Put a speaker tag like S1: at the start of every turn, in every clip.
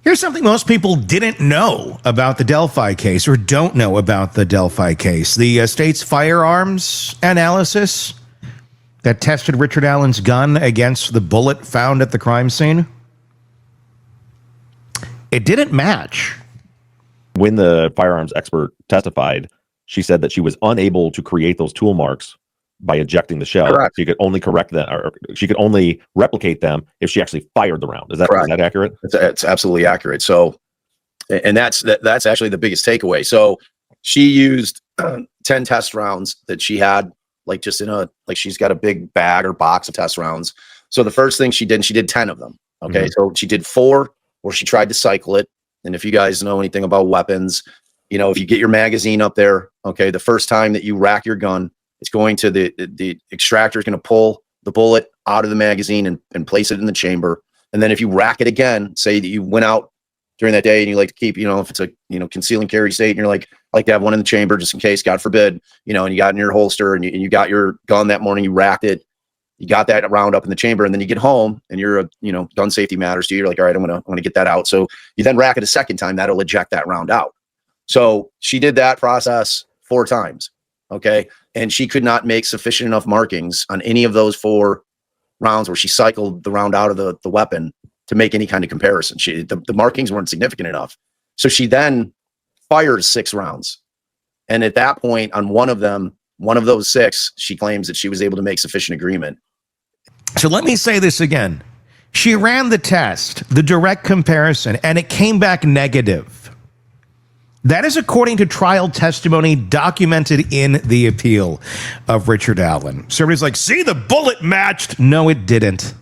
S1: Here's something most people didn't know about the Delphi case, or don't know about the Delphi case. The state's firearms analysis that tested Richard Allen's gun against the bullet found at the crime scene, it didn't match.
S2: When the firearms expert testified, she said that she was unable to create those tool marks by ejecting the shell.
S3: Correct.
S2: She could only correct them, or she could only replicate them if she actually fired the round. Is that accurate?
S3: It's absolutely accurate. So, and that's actually the biggest takeaway. So she used 10 test rounds that she had, like just in a, like she's got a big bag or box of test rounds. So the first thing she did 10 of them. Okay. So she did 4 where she tried to cycle it. And if you guys know anything about weapons, you know, if you get your magazine up there, okay, the first time that you rack your gun, it's going to the extractor is going to pull the bullet out of the magazine and place it in the chamber. And then if you rack it again, say that you went out during that day and you like to keep, you know, if it's a, you know, conceal and carry state and you're like, I like to have one in the chamber just in case, God forbid, you know, and you got in your holster and you got your gun that morning, you racked it, you got that round up in the chamber, and then you get home and you're you know, gun safety matters to you. You're like, all right, I'm going to get that out. So you then rack it a second time, that'll eject that round out. So she did that process 4 times. Okay. And she could not make sufficient enough markings on any of those 4 rounds where she cycled the round out of the weapon to make any kind of comparison. The markings weren't significant enough. So she then fires 6 rounds. And at that point, on one of those 6, she claims that she was able to make sufficient agreement.
S1: So let me say this again. She ran the test, the direct comparison, and it came back negative. That is according to trial testimony documented in the appeal of Richard Allen. So everybody's like, see, the bullet matched. No, it didn't.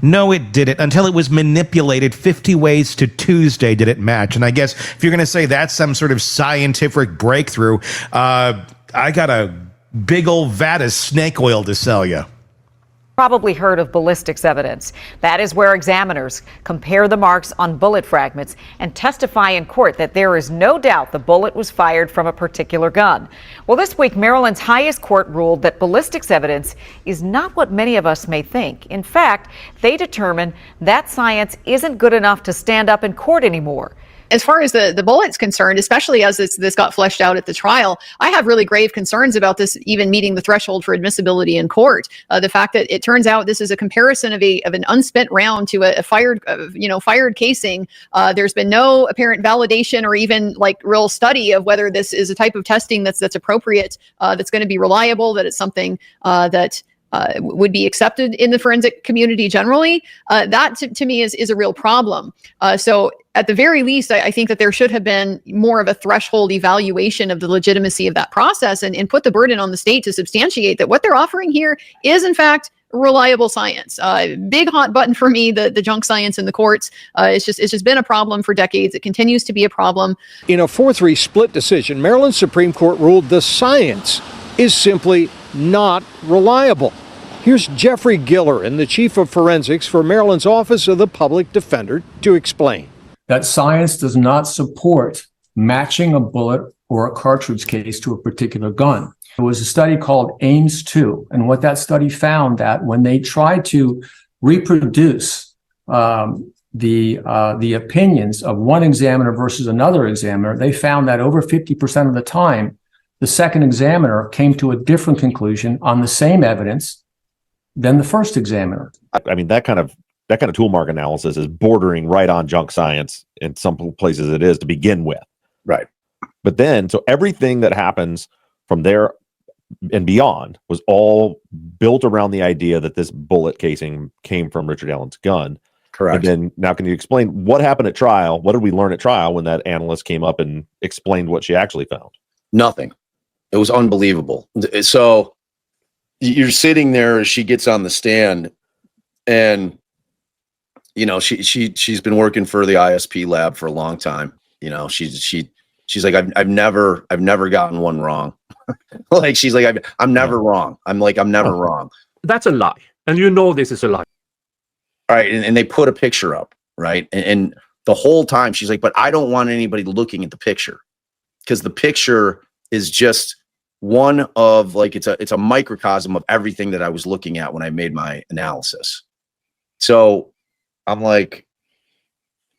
S1: No, it didn't. Until it was manipulated 50 ways to Tuesday did it match. And I guess if you're going to say that's some sort of scientific breakthrough, I got a big old vat of snake oil to sell you.
S4: Probably heard of ballistics evidence. That is where examiners compare the marks on bullet fragments and testify in court that there is no doubt the bullet was fired from a particular gun. Well, this week, Maryland's highest court ruled that ballistics evidence is not what many of us may think. In fact, they determined that science isn't good enough to stand up in court anymore.
S5: As far as the bullet's concerned, especially as this got fleshed out at the trial, I have really grave concerns about this even meeting the threshold for admissibility in court. The fact that it turns out this is a comparison of an unspent round to a fired casing. There's been no apparent validation or even like real study of whether this is a type of testing that's appropriate, that's going to be reliable, that it's something that would be accepted in the forensic community generally. That to me is a real problem. So at the very least, I think that there should have been more of a threshold evaluation of the legitimacy of that process and put the burden on the state to substantiate that what they're offering here is in fact reliable science. Big hot button for me, the junk science in the courts. It's just been a problem for decades. It continues to be a problem.
S6: In a 4-3 split decision, Maryland Supreme Court ruled the science is simply not reliable. Here's Jeffrey Gillerin, the chief of forensics for Maryland's Office of the Public Defender, to explain.
S7: That science does not support matching a bullet or a cartridge case to a particular gun. There was a study called Ames 2, and what that study found that when they tried to reproduce the opinions of one examiner versus another examiner, they found that over 50% of the time, the second examiner came to a different conclusion on the same evidence than the first examiner.
S2: I mean, that kind of tool mark analysis is bordering right on junk science in some places it is to begin with.
S3: Right.
S2: But then, so everything that happens from there and beyond was all built around the idea that this bullet casing came from Richard Allen's gun.
S3: Correct.
S2: And then now can you explain what happened at trial? What did we learn at trial when that analyst came up and explained what she actually found?
S3: Nothing. It was unbelievable. So you're sitting there as she gets on the stand, and you know she's been working for the ISP lab for a long time. You know she's like I've never gotten one wrong. Like she's like I'm never wrong. I'm never wrong.
S8: That's a lie, and you know this is a lie.
S3: All right, and they put a picture up, right, and the whole time she's like, but I don't want anybody looking at the picture because the picture is just one of like it's a microcosm of everything that I was looking at when I made my analysis. So I'm like,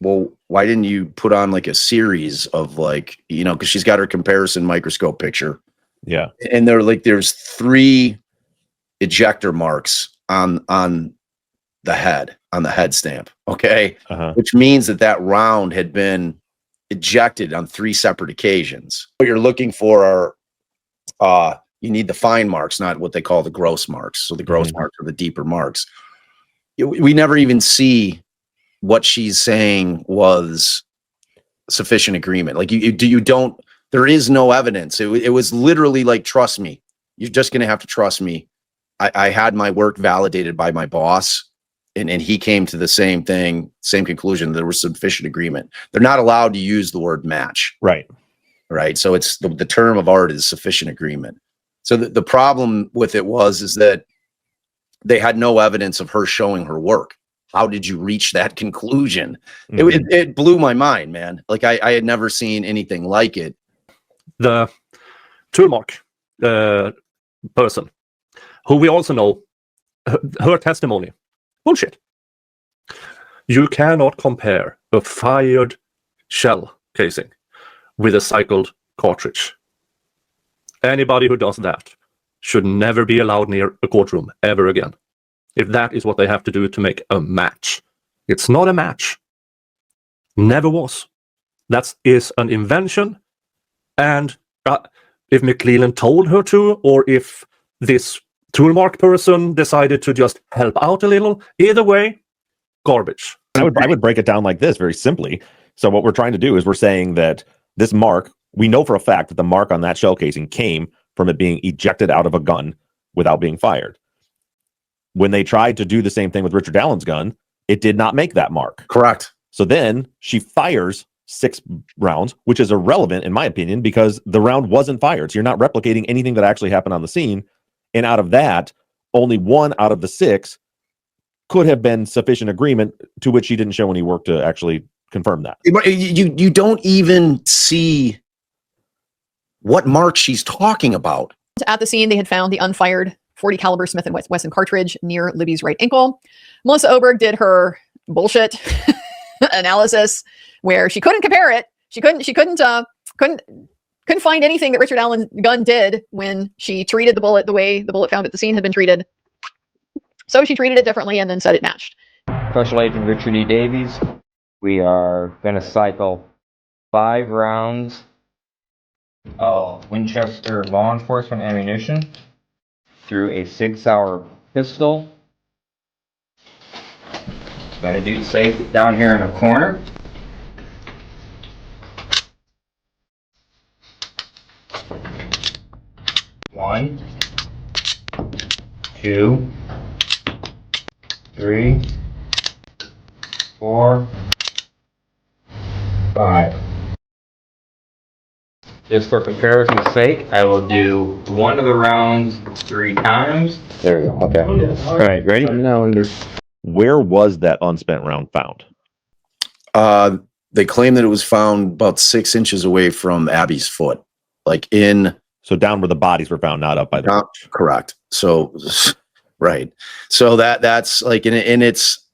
S3: well, why didn't you put on like a series of like, because she's got her comparison microscope picture.
S2: Yeah.
S3: And there's 3 ejector marks on the head stamp. Okay. Which means that round had been ejected on 3 separate occasions. What you're looking for are, you need the fine marks, not what they call the gross marks. So the gross marks are the deeper marks. We never even see what she's saying was sufficient agreement. Like there is no evidence. It was literally like, trust me, you're just going to have to trust me. I had my work validated by my boss, and he came to the same conclusion. There was sufficient agreement. They're not allowed to use the word match.
S2: Right.
S3: So it's the term of art is sufficient agreement. So the problem with it is that they had no evidence of her showing her work. How did you reach that conclusion? It blew my mind, man. Like I had never seen anything like it.
S8: The toolmark person, who we also know, her testimony, bullshit. You cannot compare a fired shell casing with a cycled cartridge. Anybody who does that should never be allowed near a courtroom ever again. If that is what they have to do to make a match. It's not a match. Never was. That is an invention. And if McClellan told her to, or if this toolmark person decided to just help out a little, either way, garbage.
S2: I would break it down like this very simply. So what we're trying to do is we're saying that this mark, we know for a fact that the mark on that shell casing came from it being ejected out of a gun without being fired. When they tried to do the same thing with Richard Allen's gun, it did not make that mark.
S3: Correct.
S2: So then she fires 6 rounds, which is irrelevant in my opinion, because the round wasn't fired. So you're not replicating anything that actually happened on the scene. And out of that, only 1 out of the 6 could have been sufficient agreement, to which she didn't show any work to actually confirm that.
S3: You don't even see what mark she's talking about.
S5: At the scene, they had found the unfired .40 caliber Smith & Wesson cartridge near Libby's right ankle. Melissa Oberg did her bullshit analysis where she couldn't compare it. She couldn't find anything that Richard Allen's gun did when she treated the bullet the way the bullet found at the scene had been treated. So she treated it differently and then said it matched.
S9: Special Agent Richard E. Davies, we are going to cycle 5 rounds of Winchester law enforcement ammunition through a 6-hour pistol. Going to do safe down here in the corner. One, 2, 3, 4, 5. Just for comparison's sake, I will do one of the rounds 3 times. There we go. Okay. All right, ready?
S2: Where was that unspent round found?
S3: They claim that it was found about 6 inches away from Abby's foot, like in.
S2: So down where the bodies were found, not up by the porch.
S3: Correct. So, right. So that's like, and it's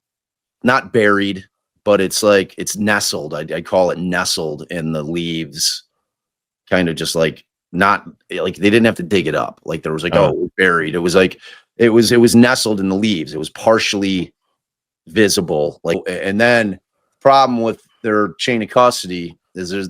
S3: not buried, but it's like, it's nestled. I call it nestled in the leaves, kind of just like, not like they didn't have to dig it up. Like there was like, oh, it was buried. It was like, it was nestled in the leaves. It was partially visible. Like, and then problem with their chain of custody is there's,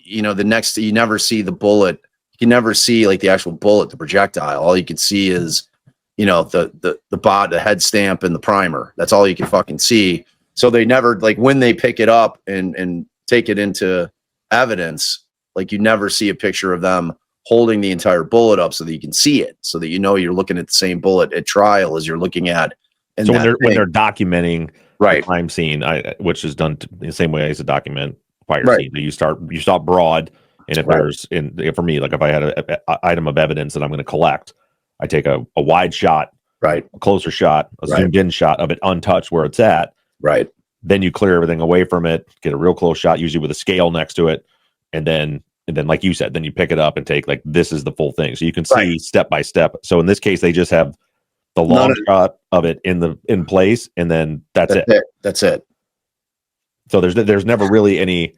S3: the next, you never see the bullet. You never see like the actual bullet, the projectile. All you can see is, the head stamp and the primer. That's all you can fucking see. So they never, like when they pick it up and take it into evidence, like you never see a picture of them holding the entire bullet up so that you can see it, so that you're looking at the same bullet at trial as you're looking at. And
S2: so when they're documenting
S3: right
S2: the crime scene, which is done the same way as a document fire
S3: right.
S2: scene, you start broad. And if there's, for me, like if I had an item of evidence that I'm going to collect, I take a wide shot,
S3: right,
S2: a closer shot, a zoomed in shot of it untouched where it's at,
S3: right.
S2: Then you clear everything away from it, get a real close shot, usually with a scale next to it, and then like you said, then you pick it up and take like this is the full thing, so you can see step by step. So in this case, they just have the long shot of it in place, and then that's it.
S3: That's it.
S2: So there's never really any.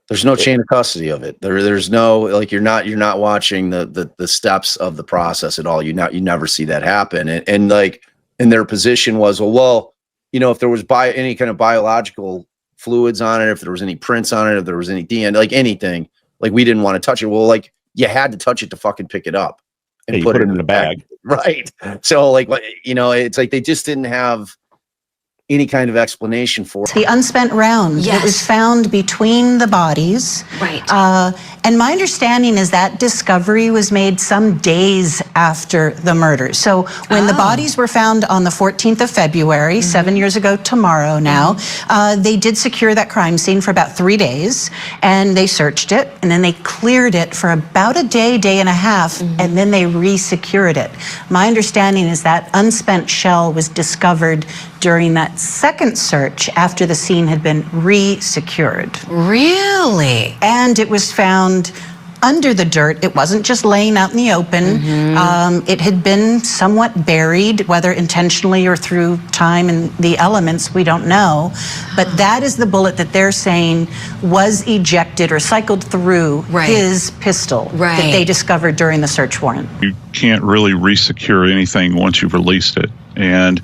S3: There's no chain of custody of it. There's no, like, you're not watching the steps of the process at all. You never see that happen. And like, and their position was, well, you know, if there was any kind of biological fluids on it, if there was any prints on it, if there was any DNA, like anything, like, we didn't want to touch it. Well, like, you had to touch it to fucking pick it up and put it in the bag. Right. So, like, you know, it's like they just didn't have any kind of explanation for it.
S10: The unspent round that was found between the bodies.
S11: Right.
S10: And my understanding is that discovery was made some days after the murder. So when the bodies were found on the 14th of February, 7 years ago tomorrow now, they did secure that crime scene for about 3 days, and they searched it, and then they cleared it for about a day, day and a half, and then they re-secured it. My understanding is that unspent shell was discovered during that second search after the scene had been re-secured.
S11: Really?
S10: And it was found under the dirt. It wasn't just laying out in the open. It had been somewhat buried, whether intentionally or through time and the elements, we don't know. But that is the bullet that they're saying was ejected or cycled through his pistol that they discovered during the search warrant.
S12: You can't really re-secure anything once you've released it. And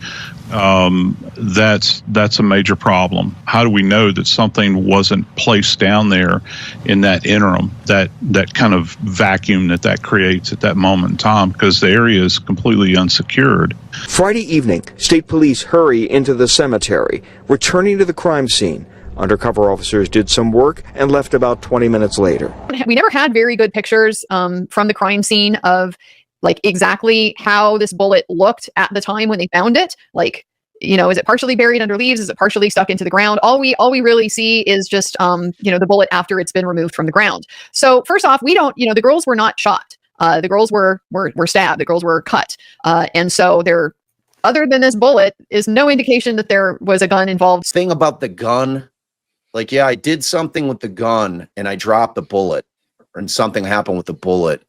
S12: that's a major problem. How do we know that something wasn't placed down there in that interim, that kind of vacuum that creates at that moment in time, because the area is completely unsecured.
S6: Friday evening, state police hurry into the cemetery, returning to the crime scene. Undercover officers did some work and left about 20 minutes later.
S5: We never had very good pictures from the crime scene of, like, exactly how this bullet looked at the time when they found it. Like, you know, is it partially buried under leaves? Is it partially stuck into the ground? All we really see is just, you know, the bullet after it's been removed from the ground. So first off, we don't, you know, the girls were not shot. The girls were stabbed. The girls were cut. And so there, other than this bullet, is no indication that there was a gun involved.
S3: Thing about the gun, like, yeah, I did something with the gun and I dropped the bullet, and something happened with the bullet.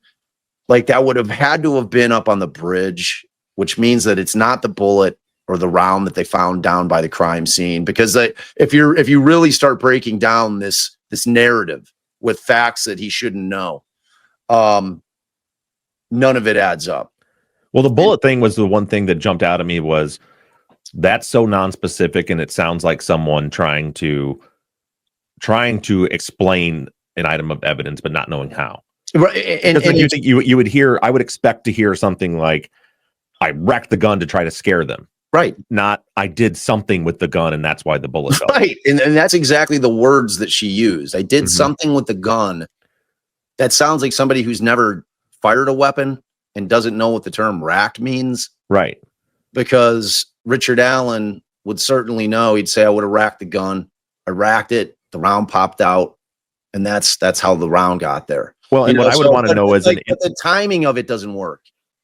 S3: Like, that would have had to have been up on the bridge, which means that it's not the bullet or the round that they found down by the crime scene. Because if you really start breaking down this narrative with facts that he shouldn't know, none of it adds up.
S2: Well, the bullet thing was the one thing that jumped out at me. Was that's so non-specific, and it sounds like someone trying to explain an item of evidence, but not knowing how.
S3: Right, and
S2: you think you would hear, I would expect to hear something like, I wrecked the gun to try to scare them.
S3: Right.
S2: Not, I did something with the gun and that's why the bullet fell.
S3: Right. And that's exactly the words that she used. I did something with the gun. That sounds like somebody who's never fired a weapon and doesn't know what the term racked means.
S2: Right.
S3: Because Richard Allen would certainly know. He'd say, I would have racked the gun. I racked it. The round popped out. And that's how the round got there.
S2: Well, and what I would want to know is,
S3: like, the timing of it doesn't work.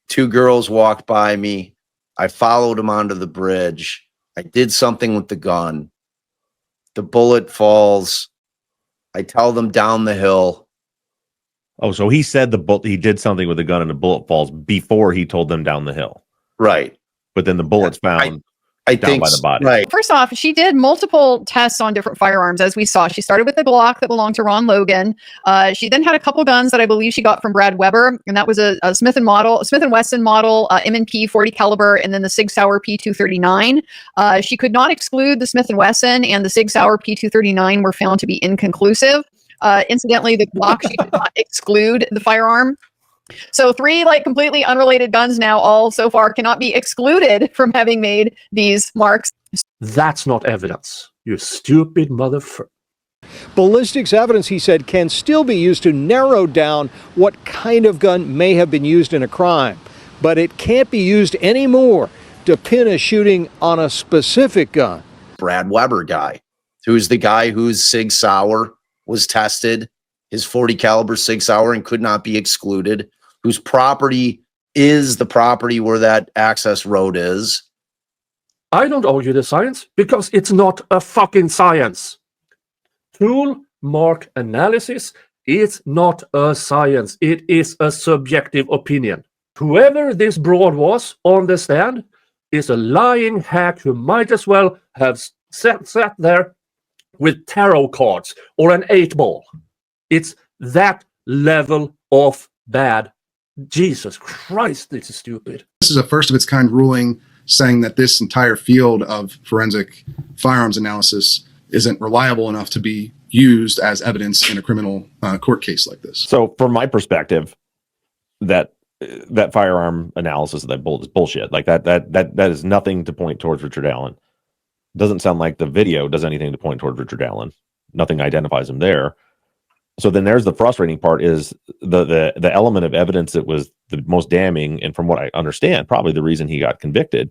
S3: Two girls walked by me. I followed them onto the bridge. I did something with the gun. The bullet falls. I tell them down the hill.
S2: Oh, so he said he did something with the gun and the bullet falls before he told them down the hill.
S3: Right.
S2: But then the bullet's found
S3: I
S2: down
S3: think
S2: by the body.
S3: Right.
S5: First off, she did multiple tests on different firearms, as we saw. She started with the Glock that belonged to Ron Logan. She then had a couple guns that I believe she got from Brad Weber, and that was a Smith & Wesson model, M&P 40 caliber, and then the Sig Sauer P239. She could not exclude the Smith & Wesson, and the Sig Sauer P239 were found to be inconclusive. Incidentally, the Glock, she did not exclude the firearm. So 3 completely unrelated guns now all so far cannot be excluded from having made these marks.
S8: That's not evidence, you stupid motherfucker.
S6: Ballistics evidence, he said, can still be used to narrow down what kind of gun may have been used in a crime, but it can't be used anymore to pin a shooting on a specific gun.
S3: Brad Weber guy, who's the guy whose Sig Sauer was tested, his 40 caliber Sig Sauer, and could not be excluded, whose property is the property where that access road is.
S8: I don't argue the science because it's not a fucking science. Tool mark analysis is not a science. It is a subjective opinion. Whoever this broad was on the stand is a lying hack who might as well have sat there with tarot cards or an 8-ball. It's that level of bad. Jesus Christ, this is stupid.
S11: This is a first of its kind ruling saying that this entire field of forensic firearms analysis isn't reliable enough to be used as evidence in a criminal court case like this.
S2: So from my perspective, that firearm analysis of that bullet is bullshit. Like that is nothing to point towards Richard Allen. Doesn't sound like the video does anything to point towards Richard Allen. Nothing identifies him there. So then there's the frustrating part, is the element of evidence that was the most damning, and from what I understand, probably the reason he got convicted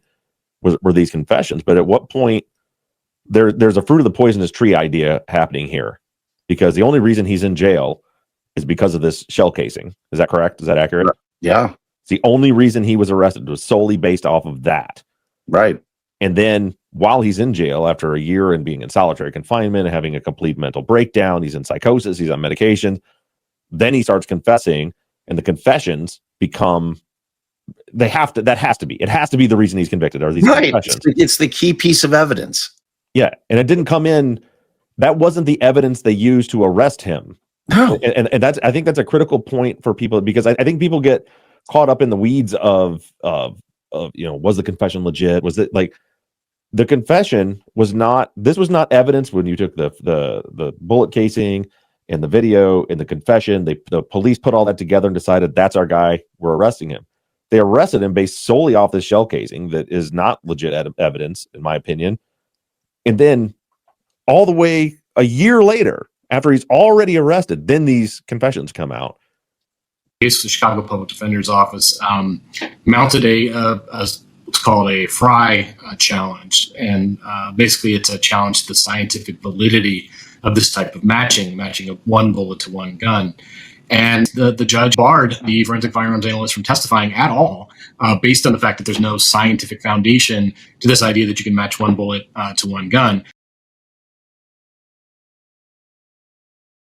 S2: were these confessions. But at what point there's a fruit of the poisonous tree idea happening here, because the only reason he's in jail is because of this shell casing. Is that correct? Is that accurate?
S3: Yeah.
S2: It's the only reason he was arrested was solely based off of that.
S3: Right.
S2: And then while he's in jail, after a year and being in solitary confinement and having a complete mental breakdown, he's in psychosis, he's on medication, then he starts confessing, and the confessions become, it has to be the reason he's convicted, are these confessions.
S3: It's the key piece of evidence.
S2: Yeah. And it didn't come in, that wasn't the evidence they used to arrest him.
S3: No.
S2: And that's, I think that's a critical point for people, because I think people get caught up in the weeds of, you know, was the confession legit? Was it like, the confession was not, this was not evidence when you took the bullet casing and the video and the confession. The police put all that together and decided that's our guy, we're arresting him. They arrested him based solely off this shell casing that is not legit evidence, in my opinion. And then all the way a year later, after he's already arrested, then these confessions come out.
S13: The Chicago Public Defender's Office mounted what's called a Fry challenge, and basically it's a challenge to the scientific validity of this type of matching of one bullet to one gun. And the judge barred the forensic firearms analyst from testifying at all, based on the fact that there's no scientific foundation to this idea that you can match one bullet to one gun.